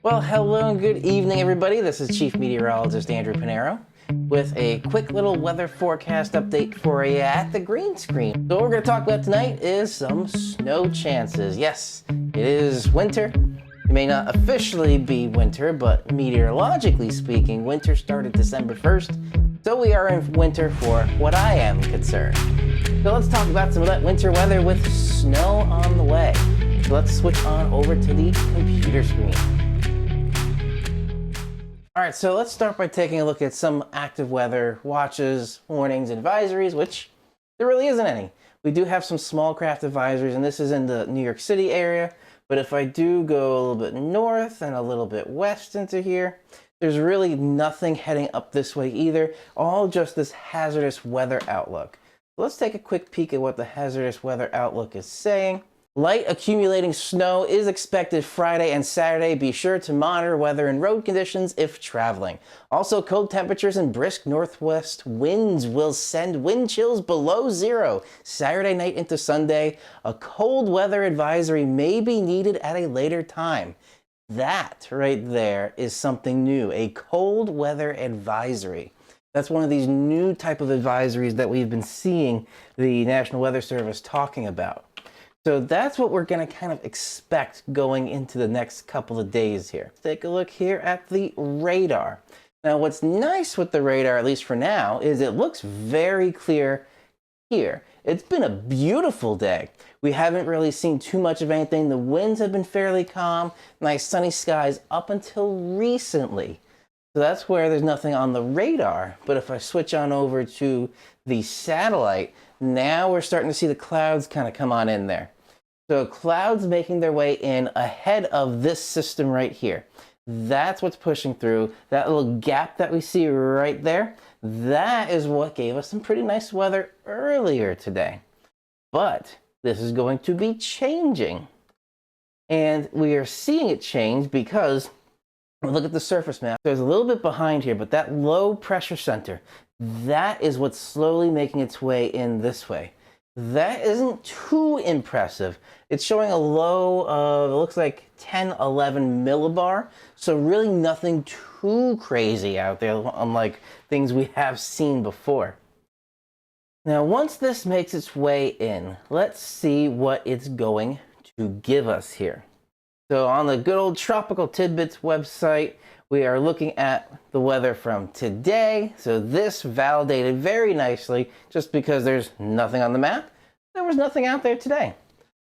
Well, hello and good evening, everybody. This is Chief Meteorologist Andrew Pinero with a quick little weather forecast update for you at the green screen. So what we're going to talk about tonight is some snow chances. Yes, it is winter. It may not officially be winter, but meteorologically speaking, winter started December 1st. So we are in winter for what I am concerned. So let's talk about some of that winter weather with snow on the way. So let's switch on over to the computer screen. All right, so let's start by taking a look at some active weather watches, warnings, advisories, which there really isn't any. We do have some small craft advisories, and this is in the New York City area. But if I do go a little bit north and a little bit west into here, there's really nothing heading up this way either, all just this hazardous weather outlook. So let's take a quick peek at what the hazardous weather outlook is saying. Light accumulating snow is expected Friday and Saturday. Be sure to monitor weather and road conditions if traveling. Also, cold temperatures and brisk northwest winds will send wind chills below zero Saturday night into Sunday. A cold weather advisory may be needed at a later time. That right there is something new, a cold weather advisory. That's one of these new type of advisories that we've been seeing the National Weather Service talking about. So that's what we're going to kind of expect going into the next couple of days here. Take a look here at the radar. Now, what's nice with the radar, at least for now, is it looks very clear here. It's been a beautiful day. We haven't really seen too much of anything. The winds have been fairly calm, nice sunny skies up until recently. So that's where there's nothing on the radar. But if I switch on over to the satellite, now we're starting to see the clouds kind of come on in there. So clouds making their way in ahead of this system right here. That's what's pushing through. That little gap that we see right there, that is what gave us some pretty nice weather earlier today. But this is going to be changing. And we are seeing it change because, look at the surface map. There's a little bit behind here, but that low pressure center, that is what's slowly making its way in this way. That isn't too impressive. It's showing a low of, it looks like 10, 11 millibar. So really nothing too crazy out there, unlike things we have seen before. Now, once this makes its way in, let's see what it's going to give us here. So on the good old Tropical Tidbits website, we are looking at the weather from today. So this validated very nicely, just because there's nothing on the map. There was nothing out there today.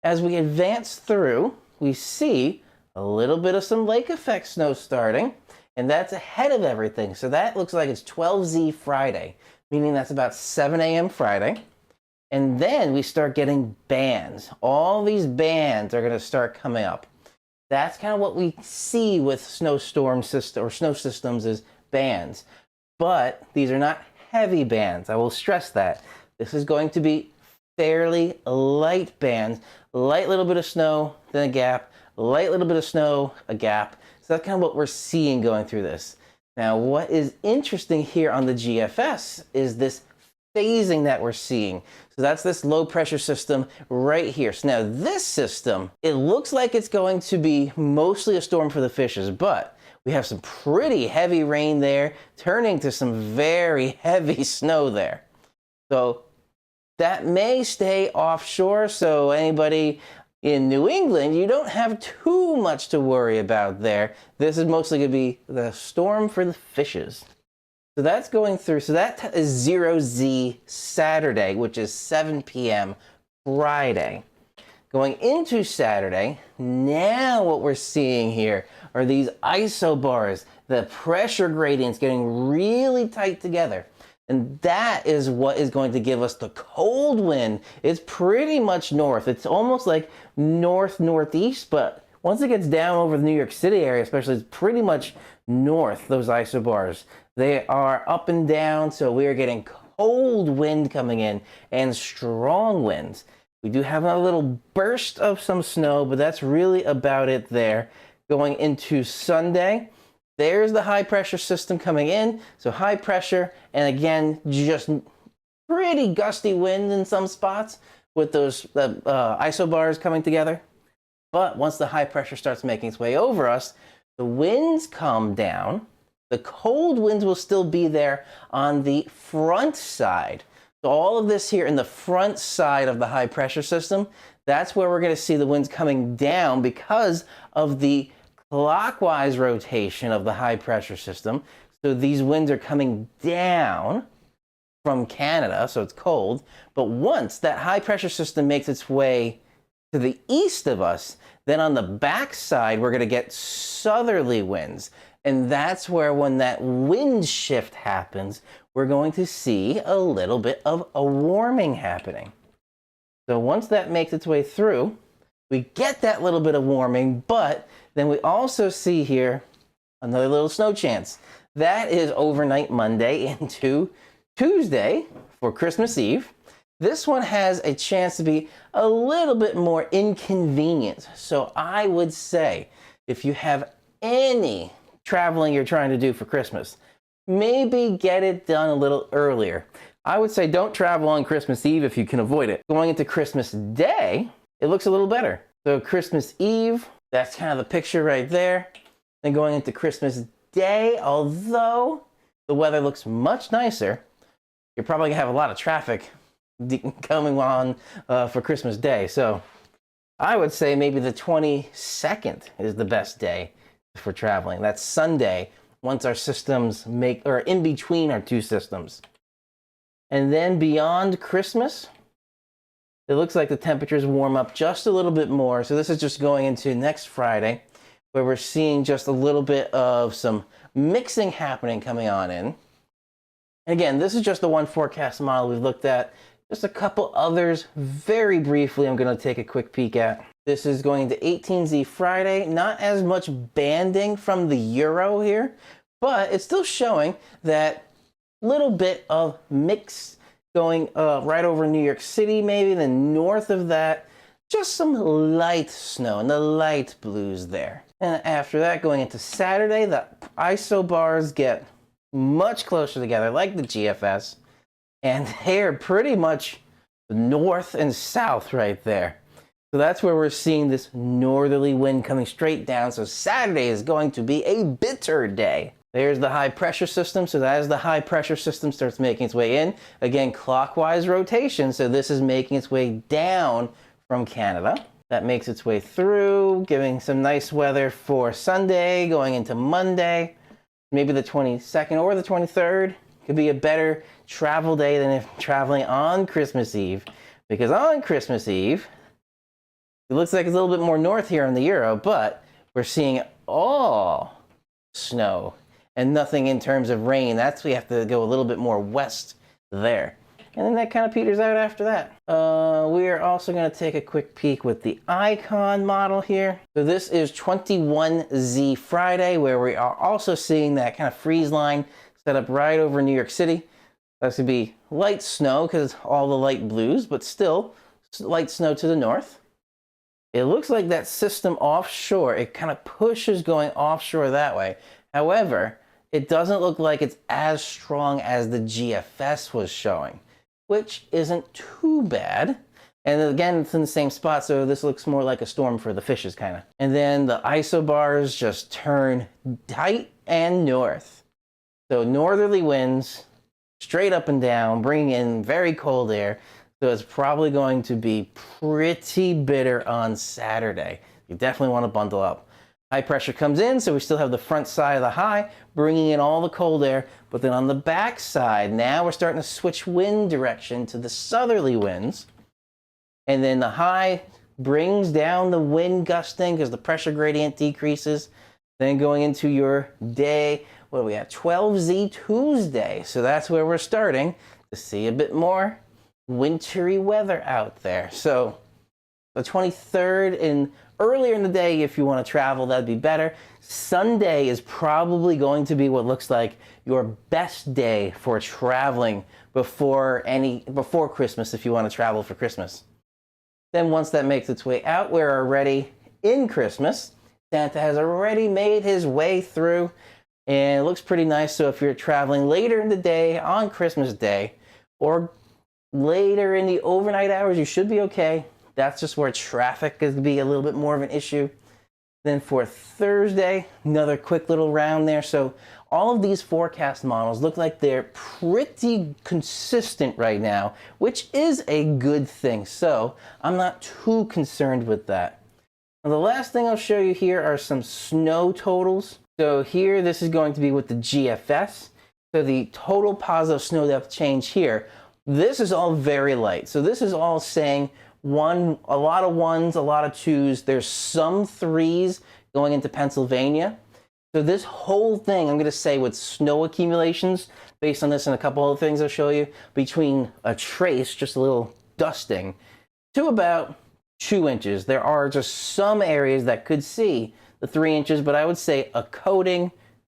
As we advance through, we see a little bit of some lake effect snow starting, and that's ahead of everything. So that looks like it's 12Z Friday, meaning that's about 7 a.m. Friday. And then we start getting bands. All these bands are going to start coming up. That's kind of what we see with snowstorm system or snow systems is bands. But these are not heavy bands. I will stress that. This is going to be fairly light bands. Light little bit of snow, then a gap. Light little bit of snow, a gap. So that's kind of what we're seeing going through this. Now, what is interesting here on the GFS is this phasing that we're seeing. So that's this low pressure system right here. So now this system, it looks like it's going to be mostly a storm for the fishes, but we have some pretty heavy rain there, turning to some very heavy snow there. So that may stay offshore. So anybody in New England, you don't have too much to worry about there. This is mostly going to be the storm for the fishes. So that's going through. So that is 0Z Saturday, which is 7 p.m. Friday. Going into Saturday, now what we're seeing here are these isobars, the pressure gradients getting really tight together. And that is what is going to give us the cold wind. It's pretty much north. It's almost like north-northeast, but once it gets down over the New York City area, especially, it's pretty much north, those isobars. They are up and down, so we are getting cold wind coming in and strong winds. We do have a little burst of some snow, but that's really about it there. Going into Sunday, there's the high pressure system coming in. So high pressure, and again, just pretty gusty wind in some spots with those isobars coming together. But once the high pressure starts making its way over us, the winds calm down. The cold winds will still be there on the front side. So all of this here in the front side of the high pressure system, that's where we're going to see the winds coming down because of the clockwise rotation of the high pressure system. So these winds are coming down from Canada, so it's cold. But once that high pressure system makes its way to the east of us, then on the back side, we're going to get southerly winds. And that's where, when that wind shift happens, we're going to see a little bit of a warming happening. So once that makes its way through, we get that little bit of warming, but then we also see here another little snow chance. That is overnight Monday into Tuesday for Christmas Eve. This one has a chance to be a little bit more inconvenient. So I would say if you have any traveling you're trying to do for Christmas, maybe get it done a little earlier. I would say don't travel on Christmas Eve if you can avoid it. Going into Christmas Day, it looks a little better. So Christmas Eve, that's kind of the picture right there. Then going into Christmas Day, although the weather looks much nicer, you're probably gonna have a lot of traffic coming on for Christmas Day. So I would say maybe the 22nd is the best day for traveling. That's Sunday, once our systems or in between our two systems. And then beyond Christmas, it looks like the temperatures warm up just a little bit more. So this is just going into next Friday, where we're seeing just a little bit of some mixing happening coming on in. And again, this is just the one forecast model we've looked at. Just a couple others very briefly I'm going to take a quick peek at. This is going to 18Z Friday. Not as much banding from the Euro here, but it's still showing that little bit of mix going right over New York City, maybe. Then north of that, just some light snow and the light blues there. And after that, going into Saturday, the isobars get much closer together, like the GFS. And they're pretty much north and south right there. So that's where we're seeing this northerly wind coming straight down. So Saturday is going to be a bitter day. There's the high pressure system. So as the high pressure system starts making its way in, again, clockwise rotation. So this is making its way down from Canada. That makes its way through, giving some nice weather for Sunday, going into Monday, maybe the 22nd or the 23rd. Could be a better travel day than if traveling on Christmas Eve, because on Christmas Eve, it looks like it's a little bit more north here in the Euro, but we're seeing all snow and nothing in terms of rain. We have to go a little bit more west there. And then that kind of peters out after that. We are also going to take a quick peek with the icon model here. So this is 21Z Friday, where we are also seeing that kind of freeze line set up right over New York City. That's going to be light snow because all the light blues, but still light snow to the north. It looks like that system offshore, it kind of pushes going offshore that way. However, it doesn't look like it's as strong as the GFS was showing, which isn't too bad. And again, it's in the same spot, so this looks more like a storm for the fishes, kind of. And then the isobars just turn tight and north. So northerly winds, straight up and down, bringing in very cold air. So it's probably going to be pretty bitter on Saturday. You definitely want to bundle up. High pressure comes in, so we still have the front side of the high, bringing in all the cold air. But then on the back side, now we're starting to switch wind direction to the southerly winds. And then the high brings down the wind gusting because the pressure gradient decreases. Then going into your day, what do we have? 12Z Tuesday. So that's where we're starting to see a bit more wintry weather out there. So the 23rd and earlier in the day, if you want to travel, that'd be better. Sunday is probably going to be what looks like your best day for traveling before Christmas, if you want to travel for Christmas. Then once that makes its way out, we're already in Christmas. Santa has already made his way through, and it looks pretty nice. So if you're traveling later in the day on Christmas Day or later in the overnight hours, you should be okay. That's just where traffic is going to be a little bit more of an issue. Then for Thursday, another quick little round there. So all of these forecast models look like they're pretty consistent right now, which is a good thing. So I'm not too concerned with that. Now, the last thing I'll show you here are some snow totals. So here, this is going to be with the GFS. So the total positive snow depth change here, this is all very light. So this is all saying a lot of ones, a lot of twos. There's some threes going into Pennsylvania. So this whole thing, I'm going to say with snow accumulations, based on this and a couple other things I'll show you, between a trace, just a little dusting, to about 2 inches. There are just some areas that could see the 3 inches, but I would say a coating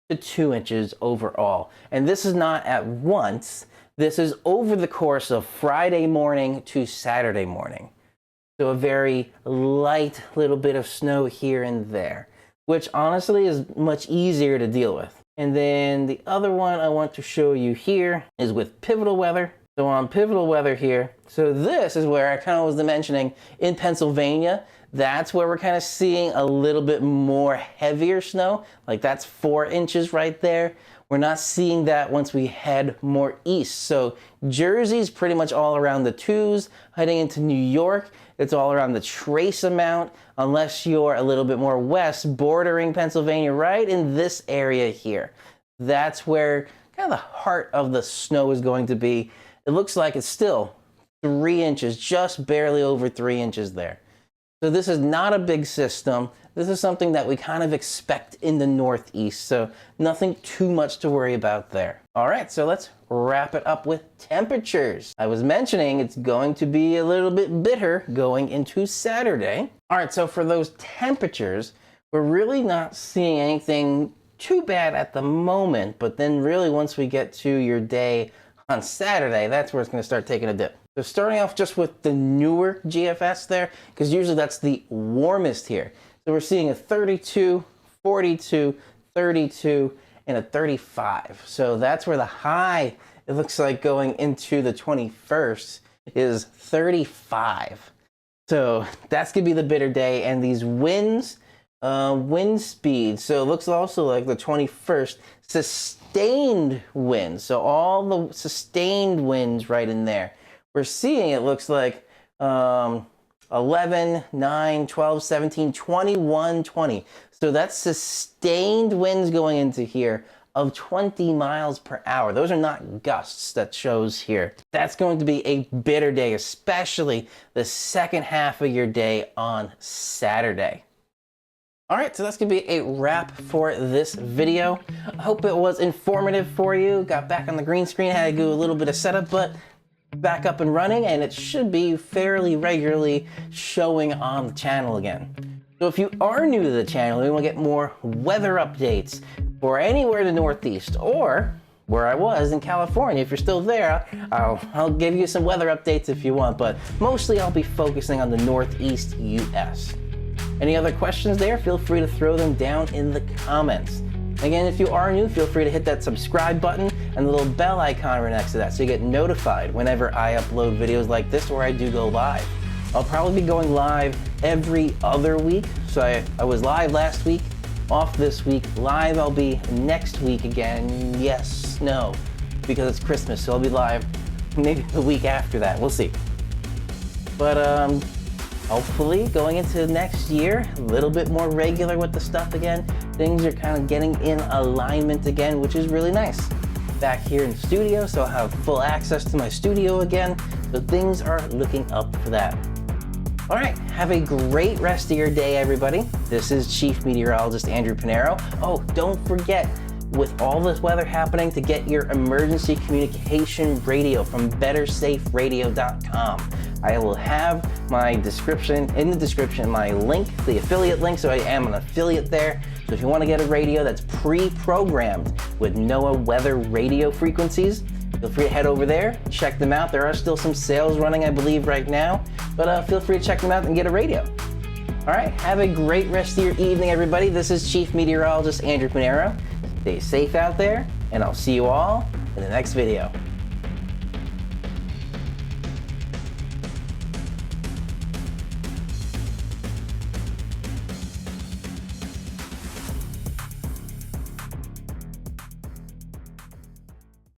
to 2 inches overall. And this is not at once. This is over the course of Friday morning to Saturday morning. So a very light little bit of snow here and there, which honestly is much easier to deal with. And then the other one I want to show you here is with pivotal weather. So on pivotal weather here, so this is where I kind of was mentioning in Pennsylvania, that's where we're kind of seeing a little bit more heavier snow. Like that's 4 inches right there. We're not seeing that once we head more east. So Jersey's pretty much all around the 2s. Heading into New York, it's all around the trace amount, unless you're a little bit more west, bordering Pennsylvania, right in this area here. That's where kind of the heart of the snow is going to be. It looks like it's still 3 inches, just barely over 3 inches there. So this is not a big system. This is something that we kind of expect in the Northeast, so nothing too much to worry about there. All right, so let's wrap it up with temperatures. I was mentioning it's going to be a little bit bitter going into Saturday. All right, so for those temperatures, we're really not seeing anything too bad at the moment, but then really once we get to your day on Saturday, that's where it's going to start taking a dip. So starting off just with the newer GFS there, because usually that's the warmest here. So we're seeing a 32, 42, 32, and a 35. So that's where the high, it looks like going into the 21st, is 35. So that's going to be the bitter day. And these winds, wind speed, so it looks also like the 21st, sustained winds. So all the sustained winds right in there. We're seeing it looks like 11, 9, 12, 17, 21, 20. So that's sustained winds going into here of 20 miles per hour. Those are not gusts that shows here. That's going to be a bitter day, especially the second half of your day on Saturday. All right, so that's gonna be a wrap for this video. I hope it was informative for you. Got back on the green screen, had to do a little bit of setup, but back up and running, and it should be fairly regularly showing on the channel again. So if you are new to the channel and you want to get more weather updates for anywhere in the Northeast or where I was in California, if you're still there, I'll give you some weather updates if you want, but mostly I'll be focusing on the Northeast US. Any other questions there? Feel free to throw them down in the comments. Again, if you are new, feel free to hit that subscribe button and the little bell icon right next to that so you get notified whenever I upload videos like this or I do go live. I'll probably be going live every other week. So I was live last week, off this week. Live I'll be next week again. Yes, no, because it's Christmas, so I'll be live maybe the week after that. We'll see. But hopefully going into next year, a little bit more regular with the stuff again. Things are kind of getting in alignment again, which is really nice. Back here in the studio, so I'll have full access to my studio again. So things are looking up for that. All right, have a great rest of your day, everybody. This is Chief Meteorologist Andrew Pinero. Oh, don't forget, with all this weather happening, to get your emergency communication radio from bettersaferadio.com. I will have my description, in the description, my link, the affiliate link, so I am an affiliate there. So if you want to get a radio that's pre-programmed with NOAA weather radio frequencies, feel free to head over there, check them out. There are still some sales running, I believe, right now, but feel free to check them out and get a radio. All right, have a great rest of your evening, everybody. This is Chief Meteorologist Andrew Pinero. Stay safe out there, and I'll see you all in the next video.